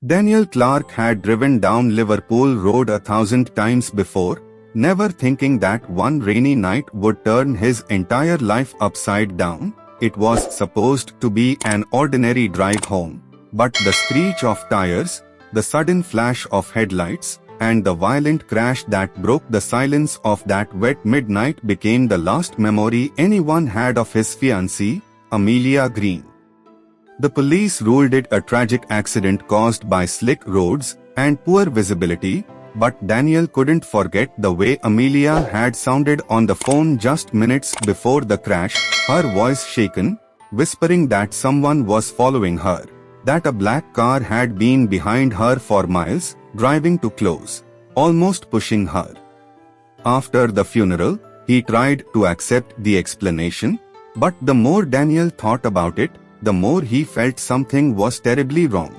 Daniel Clark had driven down Liverpool Road 1,000 times before, never thinking that one rainy night would turn his entire life upside down. It was supposed to be an ordinary drive home, but the screech of tires, the sudden flash of headlights, and the violent crash that broke the silence of that wet midnight became the last memory anyone had of his fiancée, Amelia Green. The police ruled it a tragic accident caused by slick roads and poor visibility, but Daniel couldn't forget the way Amelia had sounded on the phone just minutes before the crash, her voice shaken, whispering that someone was following her, that a black car had been behind her for miles, driving too close, almost pushing her. After the funeral, he tried to accept the explanation, but the more Daniel thought about it, the more he felt something was terribly wrong.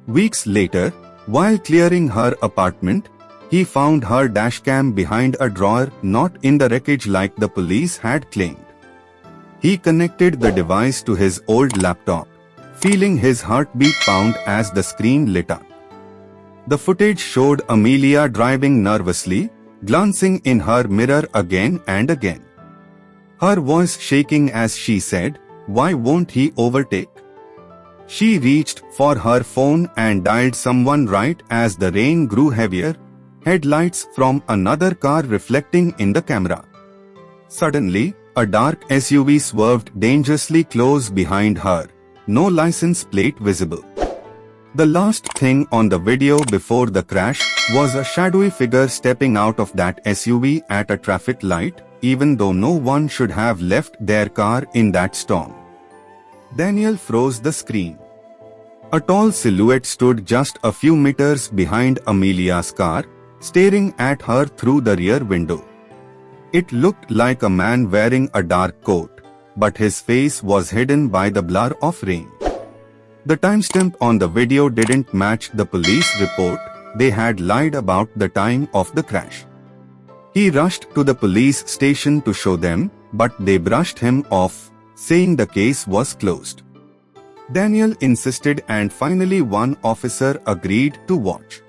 Weeks later, while clearing her apartment, he found her dashcam behind a drawer, not in the wreckage like the police had claimed. He connected the device to his old laptop, feeling his heartbeat pound as the screen lit up. The footage showed Amelia driving nervously, glancing in her mirror again and again. Her voice shaking as she said, "Why won't he overtake?" She reached for her phone and dialed someone right as the rain grew heavier, headlights from another car reflecting in the camera. Suddenly, a dark SUV swerved dangerously close behind her, no license plate visible. The last thing on the video before the crash was a shadowy figure stepping out of that SUV at a traffic light, even though no one should have left their car in that storm. Daniel froze the screen. A tall silhouette stood just a few meters behind Amelia's car, staring at her through the rear window. It looked like a man wearing a dark coat, but his face was hidden by the blur of rain. The timestamp on the video didn't match the police report. They had lied about the time of the crash. He rushed to the police station to show them, but they brushed him off, saying the case was closed. Daniel insisted and finally one officer agreed to watch.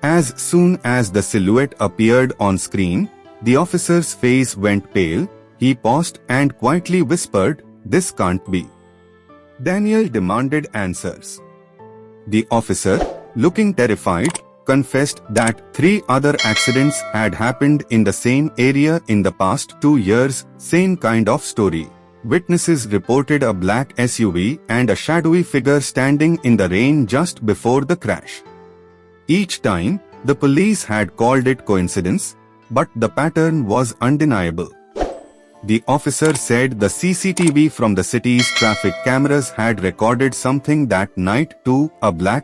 As soon as the silhouette appeared on screen, the officer's face went pale. He paused and quietly whispered, "This can't be." Daniel demanded answers. The officer, looking terrified, confessed that 3 other accidents had happened in the same area in the past 2 years, same kind of story. Witnesses reported a black SUV and a shadowy figure standing in the rain just before the crash. Each time, the police had called it coincidence, but the pattern was undeniable. The officer said the CCTV from the city's traffic cameras had recorded something that night too, a black